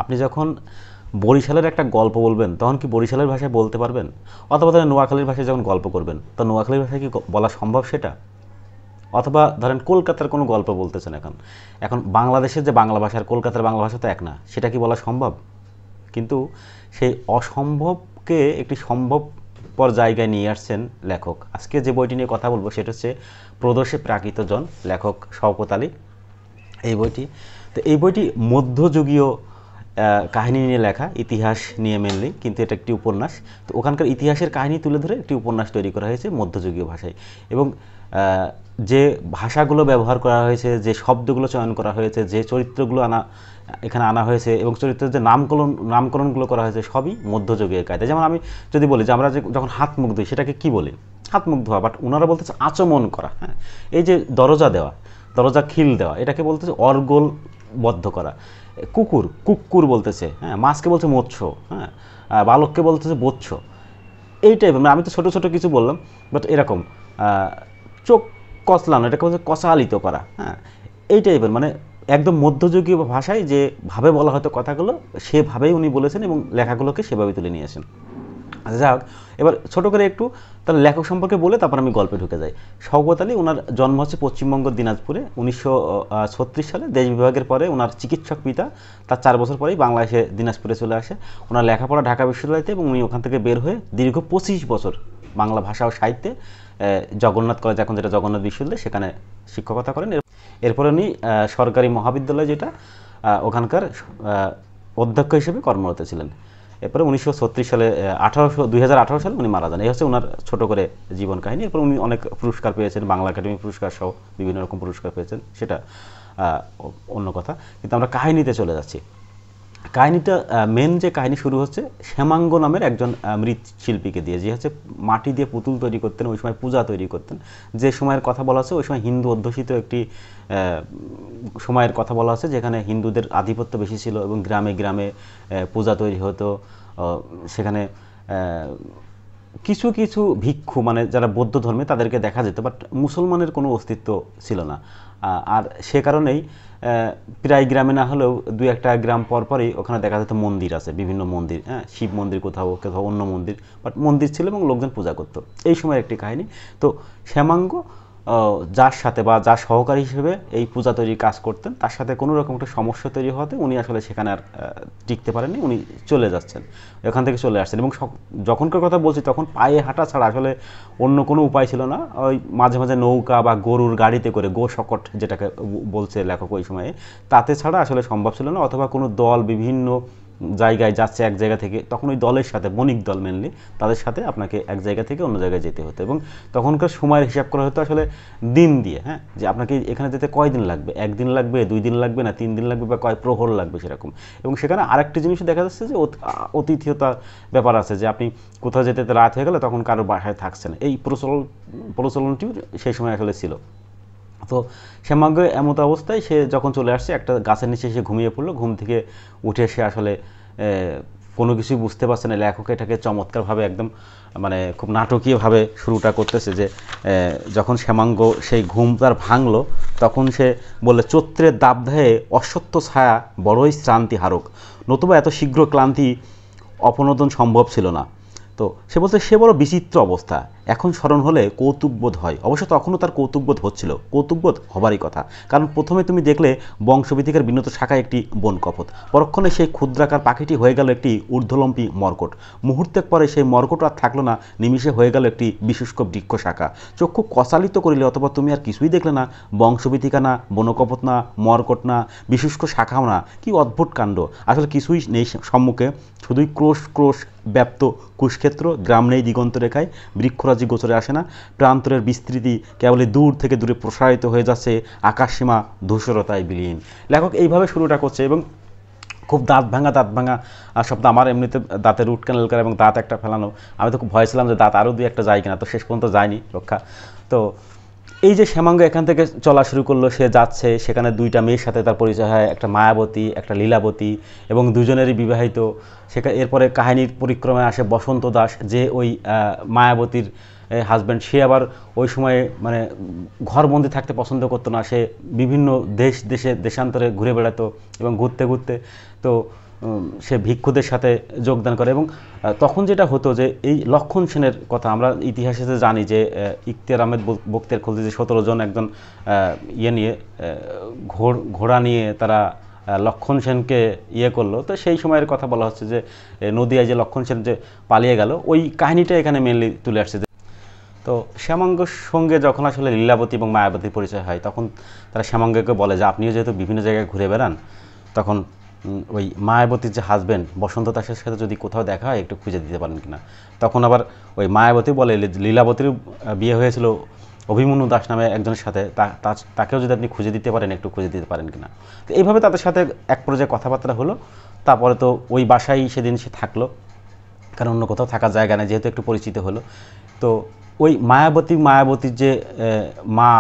আপনি যখন বরিশালের একটা গল্প বলবেন তখন কি বরিশালের ভাষায় বলতে পারবেন? অথবা ধরেন নোয়াখালীর ভাষায় যখন গল্প করবেন তো নোয়াখালীর ভাষায় কি বলা সম্ভব সেটা? অথবা ধরেন কলকাতার কোনো গল্প বলতেছেন, এখন এখন বাংলাদেশের যে বাংলা ভাষা আর কলকাতার বাংলা ভাষা তো এক না, সেটা কি বলা সম্ভব? কিন্তু সেই অসম্ভবকে একটি সম্ভবপর জায়গায় নিয়ে আসছেন লেখক। আজকে যে বইটি নিয়ে কথা বলবো সেটা হচ্ছে প্রদোষে প্রাকৃত জন, লেখক শওকত আলী। এই বইটি, তো এই বইটি মধ্যযুগীয় কাহিনী নিয়ে লেখা, ইতিহাস নিয়ে মেনলি, কিন্তু এটা একটি উপন্যাস। তো ওখানকার ইতিহাসের কাহিনী তুলে ধরে একটি উপন্যাস তৈরি করা হয়েছে মধ্যযুগীয় ভাষায়। এবং যে ভাষাগুলো ব্যবহার করা হয়েছে, যে শব্দগুলো চয়ন করা হয়েছে, যে চরিত্রগুলো এখানে আনা হয়েছে এবং চরিত্রের যে নামকরণগুলো করা হয়েছে সবই মধ্যযুগীয় কায়দায়। যেমন আমি যদি বলি যে আমরা যখন হাত মুখ দিই সেটাকে কি বলি? হাত মুখ ধোয়া, বাট ওনারা বলতেছে আচমন করা। হ্যাঁ, এই যে দরজা দেওয়া, দরজা খিল দেওয়া, এটাকে বলতেছে অর্গলবদ্ধ করা। কুকুর কুক্কুর বলতেছে, হ্যাঁ, মাছকে বলছে মৎস্য, হ্যাঁ, বালককে বলতেছে বৎস। এই টাইপের, মানে আমি তো ছোটো ছোটো কিছু বললাম, বাট এরকম চোখ কচলানো, এটাকে বলছে কচালিত করা। হ্যাঁ, এই টাইপের, মানে একদম মধ্যযুগীয় ভাষায় যেভাবে বলা হয়তো কথাগুলো সেভাবেই উনি বলেছেন এবং লেখাগুলোকে সেভাবে তুলে নিয়ে আসেন। আচ্ছা, যাক, এবার ছোটো করে একটু তার লেখক সম্পর্কে বলে তারপর আমি গল্পে ঢুকে যাই। শওকত আলী, ওনার জন্ম হচ্ছে পশ্চিমবঙ্গ দিনাজপুরে 1936 সালে। দেশ বিভাগের পরে ওনার চিকিৎসক পিতা তার 4 বছর পরেই বাংলাদেশে দিনাজপুরে চলে আসে। ওনার লেখাপড়া ঢাকা বিশ্ববিদ্যালয়তে, এবং উনি ওখান থেকে বের হয়ে দীর্ঘ 25 বছর বাংলা ভাষা ও সাহিত্যে জগন্নাথ কলেজ, এখন যেটা জগন্নাথ বিশ্ববিদ্যালয়, সেখানে শিক্ষকতা করেন। এরপরে উনি সরকারি মহাবিদ্যালয়, যেটা ওখানকার অধ্যক্ষ হিসেবে কর্মরত ছিলেন। এরপরে 1936 সালে 2018 সালে উনি মারা যান। এই হচ্ছে ওনার ছোট করে জীবন কাহিনী। এরপর উনি অনেক পুরস্কার পেয়েছেন, বাংলা একাডেমি পুরস্কার সহ বিভিন্ন রকম পুরস্কার পেয়েছেন, সেটা অন্য কথা। কিন্তু আমরা কাহিনীতে চলে যাচ্ছি। কাহিনীটা মেন যে কাহিনী শুরু হচ্ছে শ্যামাঙ্গ নামের একজন মৃৎশিল্পীকে দিয়ে, যে হচ্ছে মাটি দিয়ে পুতুল তৈরি করতেন, ওই সময় পূজা তৈরি করতেন। যে সময়ের কথা বলা আছে ওই সময় হিন্দু অধ্যুষিত একটি সময়ের কথা বলা আছে, যেখানে হিন্দুদের আধিপত্য বেশি ছিল এবং গ্রামে গ্রামে পূজা তৈরি হতো। সেখানে কিছু কিছু ভিক্ষু, মানে যারা বৌদ্ধ ধর্মে, তাদেরকে দেখা যেত, বাট মুসলমানের কোনো অস্তিত্ব ছিল না। আর সে কারণেই প্রায় গ্রামে না হলেও 2-1টা গ্রাম পরপরই ওখানে দেখা যেত মন্দির আছে, বিভিন্ন মন্দির, হ্যাঁ, শিব মন্দির কোথাও কোথাও অন্য মন্দির, বাট মন্দির ছিল এবং লোকজন পূজা করত। এই সময়ের একটি কাহিনী। তো শ্যামাঙ্গ যার সাথে বা যার সহকারী হিসেবে এই পূজা তৈরির কাজ করতেন, তার সাথে কোনো রকম একটা সমস্যা তৈরি হওয়াতে উনি আসলে সেখানে আর টিকতে পারেননি, উনি চলে যাচ্ছেন, এখান থেকে চলে আসছেন। এবং যখনকার কথা বলছি তখন পায়ে হাঁটা ছাড়া আসলে অন্য কোনো উপায় ছিল না। ওই মাঝে মাঝে নৌকা বা গরুর গাড়িতে করে, গো শকট যেটাকে বলছে লেখক ওই সময়ে, তাতে ছাড়া আসলে সম্ভব ছিল না। অথবা কোনো দল বিভিন্ন জায়গায় যাচ্ছে এক জায়গা থেকে, তখন ওই দলের সাথে, বণিক দল মেনলি, তাদের সাথে আপনাকে এক জায়গা থেকে অন্য জায়গায় যেতে হতো। এবং তখনকার সময়ের হিসাব করা হতো আসলে দিন দিয়ে, হ্যাঁ, যে আপনাকে এখানে যেতে কয় দিন লাগবে, 1 দিন লাগবে, 2 দিন লাগবে, না 3 দিন লাগবে, বা কয় প্রহর লাগবে, সেরকম। এবং সেখানে আরেকটি জিনিস দেখা যাচ্ছে যে অতিথিয়তার ব্যাপার আছে, যে আপনি কোথাও যেতে রাত হয়ে গেলে তখন কারো বাসায় থাকছেন, এই প্রচলনটিও সেই সময় আসলে ছিল। তো শ্যামাঙ্গ এমত অবস্থায় সে যখন চলে আসছে, একটা গাছের নিচে সে ঘুমিয়ে পড়লো। ঘুম থেকে উঠে সে আসলে কোনো কিছুই বুঝতে পারছে না। লেখক এটাকে চমৎকারভাবে, একদম মানে খুব নাটকীয়ভাবে শুরুটা করতেছে, যে যখন শ্যামাঙ্গ সেই ঘুম তার ভাঙলো, তখন সে বলে, চৈত্রের দাবদাহে অশ্বত্থ ছায়া বড়ই শ্রান্তি হারক, নতুবা এত শীঘ্র ক্লান্তি অপনোদন সম্ভব ছিল না। তো সে বলছে, সে বড় বিচিত্র অবস্থা, এখন স্মরণ হলে কৌতুকবোধ হয়। অবশ্য তখনও তার কৌতুকবোধ হচ্ছিল, কৌতুকবোধ হবারই কথা, কারণ প্রথমে তুমি দেখলে বংশবিধিকের বিনত শাখায় একটি বনকপত, পরক্ষণে সেই ক্ষুদ্রাকার পাখিটি হয়ে গেল একটি ঊর্ধ্বলম্বী মর্কট, মুহূর্তের পরে সেই মর্কট আর থাকলো না, নিমিষে হয়ে গেল একটি বিশুষ্ক বৃক্ষ শাখা। চক্ষু কচালিত করিলে, অথবা তুমি আর কিছুই দেখলে না, বংশবিধিকা না, বনকপত না, মর্কট না, বিশুষ্ক শাখাও না। কি অদ্ভুত কাণ্ড! আসলে কিছুই নেই সম্মুখে, শুধুই ক্রোশ ক্রোশ ব্যাপ্ত কুশক্ষেত্র, গ্রাম নেই দিগন্ত রেখায়, বৃক্ষরাজি গোচরে আসে না, প্রান্তরের বিস্তৃতি কেবলই দূর থেকে দূরে প্রসারিত হয়ে যাচ্ছে, আকাশসীমা ধূসরতায় বিলীন। লেখক এইভাবে শুরুটা করছে এবং খুব দাঁত ভাঙা শব্দ। আমার এমনিতে দাঁতে রুট ক্যানেল করা এবং দাঁত একটা ফেলানো, আমি তো খুব ভয় ছিলাম যে দাঁত আরও 2-1টা যায় কিনা, তো শেষ পর্যন্ত যায়নি, রক্ষা। তো এই যে শ্যামাঙ্গ এখান থেকে চলা শুরু করলো, সে যাচ্ছে, সেখানে 2টা মেয়ের সাথে তার পরিচয় হয়, একটা মায়াবতী, একটা লীলাবতী, এবং দুজনেরই বিবাহিত। এরপরে কাহিনীর পরিক্রমায় আসে বসন্ত দাস, যে ওই মায়াবতীর হাজব্যান্ড। সে আবার ওই সময়ে মানে ঘরবন্দি থাকতে পছন্দ করতো না, সে বিভিন্ন দেশান্তরে ঘুরে বেড়াতো, এবং ঘুরতে ঘুরতে তো সে ভিক্ষুদের সাথে যোগদান করে। এবং তখন যেটা হতো যে এই লক্ষণ সেনের কথা আমরা ইতিহাসে জানি যে ইখতিয়ার আহমেদ বখতিয়ার খলজি যে 17 জন একজন ইয়ে নিয়ে ঘোড়া নিয়ে তারা লক্ষণ সেনকে ইয়ে করলো, তো সেই সময়ের কথা বলা হচ্ছে যে নদিয়ায় যে লক্ষণ সেন যে পালিয়ে গেল, ওই কাহিনীটা এখানে মেনলি তুলে আসছে। তো শ্যামাঙ্গর সঙ্গে যখন আসলে লীলাবতী এবং মায়াবতীর পরিচয় হয়, তখন তারা শ্যামাঙ্গকে বলে যে আপনিও যেহেতু বিভিন্ন জায়গায় ঘুরে বেড়ান, তখন ওই মায়াবতীর যে হাজব্যান্ড বসন্ত দাসের সাথে যদি কোথাও দেখা হয় একটু খুঁজে দিতে পারেন কিনা। তখন আবার ওই মায়াবতী বলে লীলাবতীর বিয়ে হয়েছিল অভিমন্যু দাস নামে একজনের সাথে, তাকেও যদি আপনি খুঁজে দিতে পারেন একটু খুঁজে দিতে পারেন কিনা। তো এইভাবে তাদের সাথে এক পর্যায়ে কথাবার্তা হলো। তারপরে তো ওই বাসায় সেদিন সে থাকলো, কারণ অন্য কোথাও থাকার জায়গা নেই, যেহেতু একটু পরিচিত হলো। তো ওই মায়াবতীর যে মা,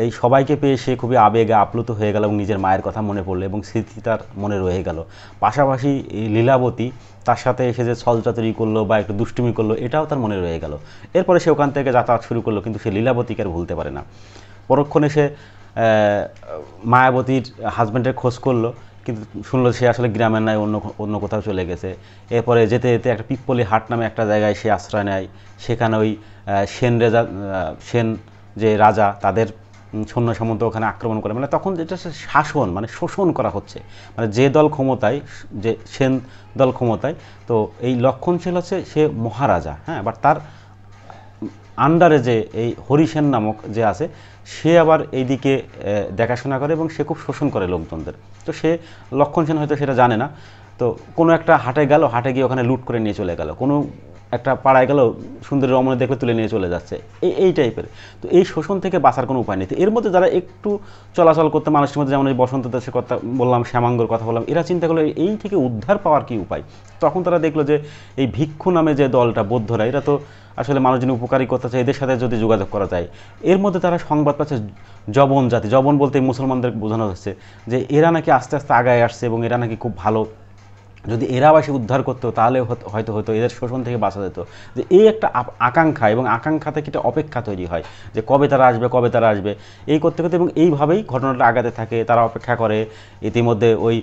এই সবাইকে পেয়ে সে খুবই আবেগে আপ্লুত হয়ে গেল এবং নিজের মায়ের কথা মনে পড়লো এবং স্মৃতি তার মনে রয়ে গেল। পাশাপাশি লীলাবতী তার সাথে এসে যে ছলচাতুরি করলো বা একটু দুষ্টুমি করলো, এটাও তার মনে রয়ে গেল। এরপরে সে ওখান থেকে যাতায়াত শুরু করলো, কিন্তু সে লীলাবতীকে আর ভুলতে পারে না। পরক্ষণে সে মায়াবতীর হাজব্যান্ডের খোঁজ করলো, কিন্তু শুনলো সে আসলে গ্রামের নয়, অন্য কোথাও চলে গেছে। এরপরে যেতে যেতে একটা পিপ্পলি হাট নামে একটা জায়গায় সে আশ্রয় নেয়। সেখানে ওই সেন যে রাজা, তাদের সৈন্য সামন্ত ওখানে আক্রমণ করে। মানে তখন যেটা শাসন, মানে শোষণ করা হচ্ছে, মানে যে দল ক্ষমতায়, যে সেন দল ক্ষমতায়, তো এই লক্ষণ সেন হচ্ছে সে মহারাজা, হ্যাঁ। বাট তার আন্ডারে যে এই হরিসেন নামক যে আছে, সে আবার এইদিকে দেখাশোনা করে এবং সে খুব শোষণ করে লোকজনদের। তো সে লক্ষণ সেন হয়তো সেটা জানে না। তো কোনো একটা হাটে গেল, হাটে গিয়ে ওখানে লুট করে নিয়ে চলে গেল, কোনো একটা পাড়ায় গেল, সুন্দরী রমণী দেখলে তুলে নিয়ে চলে যাচ্ছে, এই টাইপের। তো এই শোষণ থেকে বাঁচার কোনো উপায় নেই। তো এর মধ্যে যারা একটু চলাচল করতে মানুষের মধ্যে, যেমন এই বসন্ত দাসের কথা বললাম, শ্যামাঙ্গর কথা বললাম, এরা চিন্তা করলো এই থেকে উদ্ধার পাওয়ার কি উপায়। তখন তারা দেখলো যে এই ভিক্ষু নামে যে দলটা, বৌদ্ধরা, এরা তো আসলে মানুষজন উপকারী করতেছে, এদের সাথে যদি যোগাযোগ করা যায়। এর মধ্যে তারা সংবাদ পাচ্ছে জবন জাতি, জবন বলতে মুসলমানদের বোঝানো হচ্ছে যে এরা নাকি আস্তে আস্তে আগায় আসছে এবং এরা নাকি খুব ভালো, যদি এরা বাসে উদ্ধার করতো তাহলে হয়তো এদের শোষণ থেকে বাঁচা যেত। যে এই একটা আকাঙ্ক্ষা, এবং আকাঙ্ক্ষা থেকে একটা অপেক্ষা তৈরি হয় যে কবে তারা আসবে, এই করতে করতে, এবং এইভাবেই ঘটনাটা আগাতে থাকে। তারা অপেক্ষা করে। ইতিমধ্যে ওই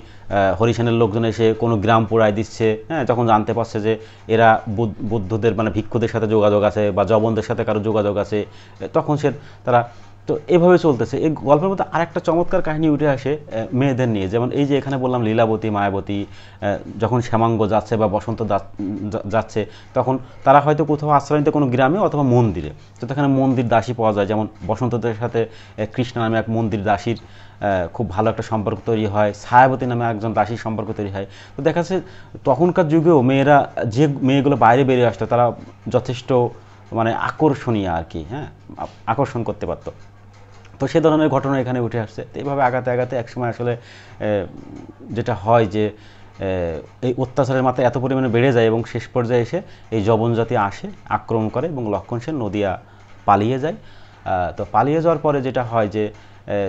হরিসেনের লোকজন এসে কোনো গ্রাম পোড়ায় দিচ্ছে, হ্যাঁ। যখন জানতে পারছে যে এরা বুদ্ধদের, মানে ভিক্ষুদের সাথে যোগাযোগ আছে বা জবনদের সাথে কারো যোগাযোগ আছে, তখন তারা, তো এভাবে চলতেছে। এই গল্পের মধ্যে আরেকটা চমৎকার কাহিনী উঠে আসে মেয়েদের নিয়ে। যেমন এই যে এখানে বললাম লীলাবতী, মায়াবতী, যখন শ্যামাঙ্গ যাচ্ছে বা বসন্ত যাচ্ছে, তখন তারা হয়তো কোথাও আশ্রয় নিতে কোনো গ্রামে অথবা মন্দিরে। তো সেখানে মন্দির দাসী পাওয়া যায়। যেমন বসন্তদের সাথে কৃষ্ণা নামে এক মন্দির দাসীর খুব ভালো একটা সম্পর্ক তৈরি হয়, ছায়াবতী নামে একজন দাসীর সম্পর্ক তৈরি হয়। তো দেখা যাচ্ছে তখনকার যুগেও মেয়েরা, যে মেয়েগুলো বাইরে বেরিয়ে আসতো, তারা যথেষ্ট মানে আকর্ষণীয় আর কি, হ্যাঁ, আকর্ষণ করতে পারতো। তো সে ধরনের ঘটনা এখানে উঠে আসছে। তো এইভাবে আগাতে আগাতে একসময় আসলে যেটা হয় যে এই অত্যাচারের মাত্রা এত পরিমাণে বেড়ে যায় এবং শেষ পর্যায়ে এসে এই জবন জাতি আসে, আক্রমণ করে এবং লক্ষণ সেন নদিয়া পালিয়ে যায়। তো পালিয়ে যাওয়ার পরে যেটা হয় যে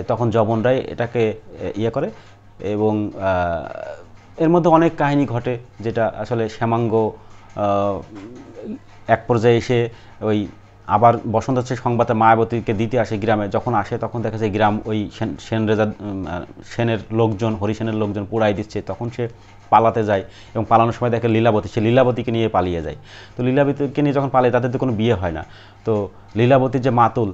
তখন জবনরাই এটাকে ইয়ে করে, এবং এর মধ্যে অনেক কাহিনী ঘটে, যেটা আসলে শ্যামাঙ্গ এক পর্যায়ে এসে ওই আবার বসন্ত দাসের সংবাদে মায়াবতীকে দিতে আসে গ্রামে। যখন আসে তখন দেখা যায় গ্রাম ওই সেনের লোকজন, হরিসেনের লোকজন পোড়াই দিচ্ছে। তখন সে পালাতে যায় এবং পালানোর সময় দেখে লীলাবতী, সে লীলাবতীকে নিয়ে পালিয়ে যায়। তো লীলাবতীকে নিয়ে যখন পালিয়ে, তাদের তো কোনো বিয়ে হয় না। তো লীলাবতীর যে মাতুল,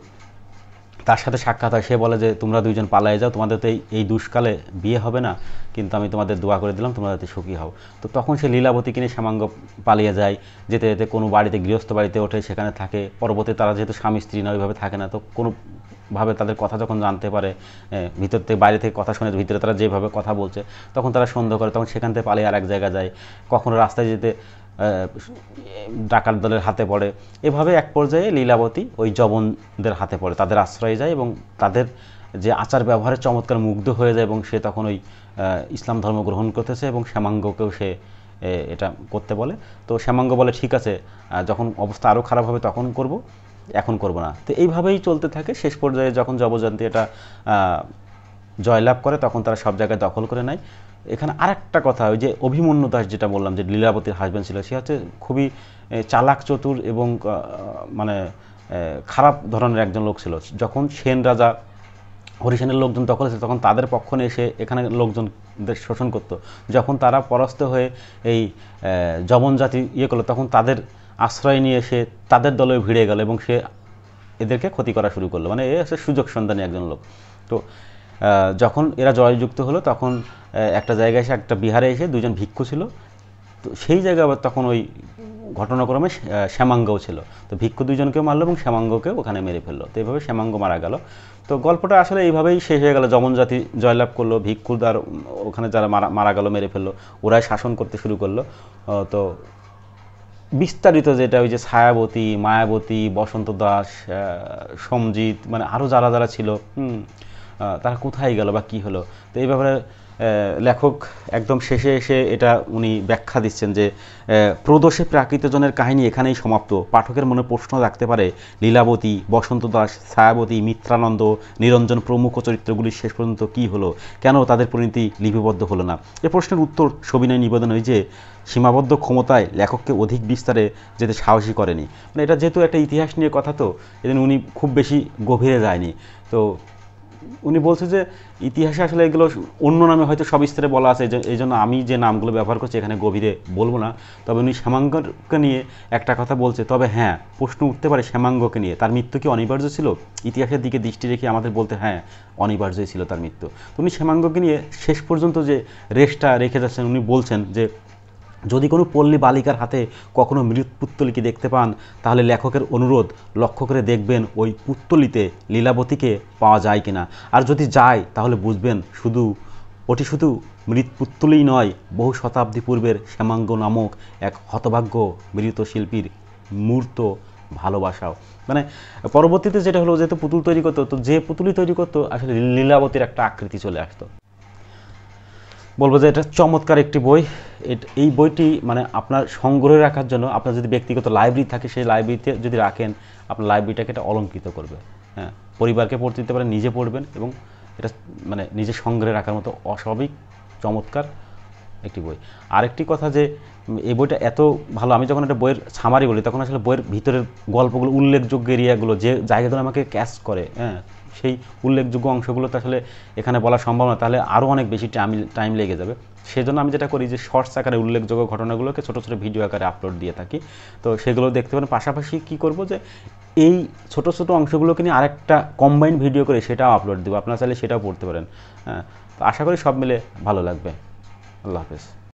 তার সাথে সাক্ষাৎ হয়। সে বলে যে তোমরা দুইজন পালিয়ে যাও, তোমাদের তো এই দুষ্কালে বিয়ে হবে না, কিন্তু আমি তোমাদের দোয়া করে দিলাম, তোমরা যাতে সুখী হও। তো তখন সে লীলাবতীকে নিয়ে শ্যামাঙ্গ পালিয়ে যায়। যেতে যেতে কোনো বাড়িতে, গৃহস্থ বাড়িতে ওঠে, সেখানে থাকে। পরবর্তী তারা যেহেতু স্বামী স্ত্রী না, ওইভাবে থাকে না। তো কোনোভাবে তাদের কথা যখন জানতে পারে, ভিতর থেকে, বাইরে থেকে কথা শুনে, ভিতরে তারা যেভাবে কথা বলছে, তখন তারা সন্দেহ করে। তখন সেখান থেকে পালিয়ে আর এক জায়গায় যায়। কখনো রাস্তায় যেতে ডাকাত দলের হাতে পড়ে। এভাবে এক পর্যায়ে লীলাবতী ওই জবনদের হাতে পড়ে, তাদের আশ্রয়ে যায় এবং তাদের যে আচার ব্যবহারে চমৎকার মুগ্ধ হয়ে যায়, এবং সে তখন ওই ইসলাম ধর্ম গ্রহণ করতেছে এবং শ্যামাঙ্গকেও সে এটা করতে বলে। তো শ্যামাঙ্গ বলে ঠিক আছে, যখন অবস্থা আরও খারাপ হবে তখন করব, এখন করব না। তো এইভাবেই চলতে থাকে। শেষ পর্যায়ে যখন জবজয়ন্তী এটা জয়লাভ করে, তখন তারা সব জায়গায় দখল করে নেয়। এখানে আরেকটা কথা, ওই যে অভিমন্যু দাস যেটা বললাম, যে লীলাবতীর হাজব্যান্ড ছিল, সে হচ্ছে খুবই চালাক, চতুর এবং মানে খারাপ ধরনের একজন লোক ছিল। যখন সেন রাজা হরিসেনের লোকজন দখল আছে, তখন তাদের পক্ষ নিয়ে এসে এখানে লোকজনদের শোষণ করত। যখন তারা পরাস্ত হয়ে এই যবন জাতি করলো, তখন তাদের আশ্রয় নিয়ে এসে তাদের দলে ভিড়ে গেল এবং সে এদেরকে ক্ষতি করা শুরু করলো। মানে এ হচ্ছে সুযোগ সন্ধানী একজন লোক। তো যখন এরা জয়যুক্ত হলো, তখন একটা জায়গায় এসে, একটা বিহারে এসে দুজন ভিক্ষু ছিল। তো সেই জায়গায় আবার তখন ওই ঘটনাক্রমে শ্যামাঙ্গও ছিল। তো ভিক্ষু দুজনকেও মারলো এবং শ্যামাঙ্গকেও ওখানে মেরে ফেললো। তো এইভাবে শ্যামাঙ্গ মারা গেল। তো গল্পটা আসলে এইভাবেই শেষ হয়ে গেল। যমন জাতি জয়লাভ করলো, ভিক্ষুদার ওখানে যারা মারা গেল, মেরে ফেললো, ওরাই শাসন করতে শুরু করলো। তো বিস্তারিত যেটা ওই যে ছায়াবতী, মায়াবতী, বসন্ত দাস, সমজিৎ, মানে আরও যারা যারা ছিল, তারা কোথায় গেল বা কী হলো, তো এই ব্যাপারে লেখক একদম শেষে এসে এটা উনি ব্যাখ্যা দিচ্ছেন যে প্রদোষে প্রাকৃতজনের কাহিনী এখানেই সমাপ্ত। পাঠকের মনে প্রশ্ন রাখতে পারে, লীলাবতী, বসন্ত দাস, ছায়াবতী, মিত্রানন্দ, নিরঞ্জন প্রমুখ চরিত্রগুলির শেষ পর্যন্ত কী হলো, কেন তাদের পরিণতি লিপিবদ্ধ হলো না? এ প্রশ্নের উত্তর সবিনয় নিবেদন ওই যে সীমাবদ্ধ ক্ষমতায় লেখককে অধিক বিস্তারে যেতে সাহসী করেনি। মানে এটা যেহেতু একটা ইতিহাস নিয়ে কথা, তো এজন্য উনি খুব বেশি গভীরে যায়নি। তো উনি বলছে যে ইতিহাসে আসলে এগুলো অন্য নামে হয়তো সবিস্তারে বলা আছে, এই জন্য আমি যে নামগুলো ব্যবহার করছি এখানে গভীরে বলবো না। তবে উনি শ্যামাঙ্গকে নিয়ে একটা কথা বলছে। তবে হ্যাঁ, প্রশ্ন উঠতে পারে শ্যামাঙ্গকে নিয়ে, তার মৃত্যু কি অনিবার্য ছিল? ইতিহাসের দিকে দৃষ্টি রেখে আমাদের বলতে হ্যাঁ, অনিবার্যই ছিল তার মৃত্যু। উনি শ্যামাঙ্গকে নিয়ে শেষ পর্যন্ত যে রেশটা রেখে যাচ্ছেন, উনি বলছেন যে যদি কোনো পল্লী বালিকার হাতে কখনো মৃত পুত্তলিকে দেখতে পান, তাহলে লেখকের অনুরোধ লক্ষ্য করে দেখবেন ওই পুত্তলিতে লীলাবতীকে পাওয়া যায় কিনা। আর যদি যায়, তাহলে বুঝবেন ওটি শুধু মৃত পুত্তলিই নয়, বহু শতাব্দী পূর্বের শ্যামাঙ্গ নামক এক হতভাগ্য মৃত শিল্পীর মূর্ত ভালোবাসাও। মানে পরবর্তীতে যেটা হলো, যেহেতু পুতুল তৈরি করতো, তো যে পুতুলি তৈরি করতো আসলে লীলাবতীর একটা আকৃতি চলে আসতো। বলবো যে এটা চমৎকার একটি বই। এই বইটি মানে আপনার সংগ্রহে রাখার জন্য, আপনার যদি ব্যক্তিগত লাইব্রেরি থাকে, সেই লাইব্রেরিতে যদি রাখেন, আপনার লাইব্রেরিটাকে এটা অলঙ্কৃত করবে। হ্যাঁ, পরিবারকে পড়তে দিতে পারেন, নিজে পড়বেন, এবং এটা মানে নিজের সংগ্রহে রাখার মতো অস্বাভাবিক চমৎকার একটি বই। আরেকটি কথা যে এই বইটা এত ভালো, আমি যখন একটা বইয়ের সামারি বলি, তখন আসলে বইয়ের ভিতরের গল্পগুলো, উল্লেখযোগ্য এরিয়াগুলো, যে জায়গাগুলো আমাকে ক্যাচ করে, হ্যাঁ, সেই উল্লেখযোগ্য অংশগুলো তো আসলে এখানে বলা সম্ভব না, তাহলে আরও অনেক বেশি টাইম লেগে যাবে। সেজন্য আমি যেটা করি যে শর্টস আকারে উল্লেখযোগ্য ঘটনাগুলোকে ছোটো ছোটো ভিডিও আকারে আপলোড দিয়ে থাকি। তো সেগুলো দেখতে পারেন। পাশাপাশি কী করব যে এই ছোটো ছোটো অংশগুলোকে নিয়ে আরেকটা কম্বাইন্ড ভিডিও করে সেটাও আপলোড দেবো, আপনারা চাইলে সেটাও পড়তে পারেন। হ্যাঁ, তো আশা করি সব মিলে ভালো লাগবে। আল্লাহ হাফেজ।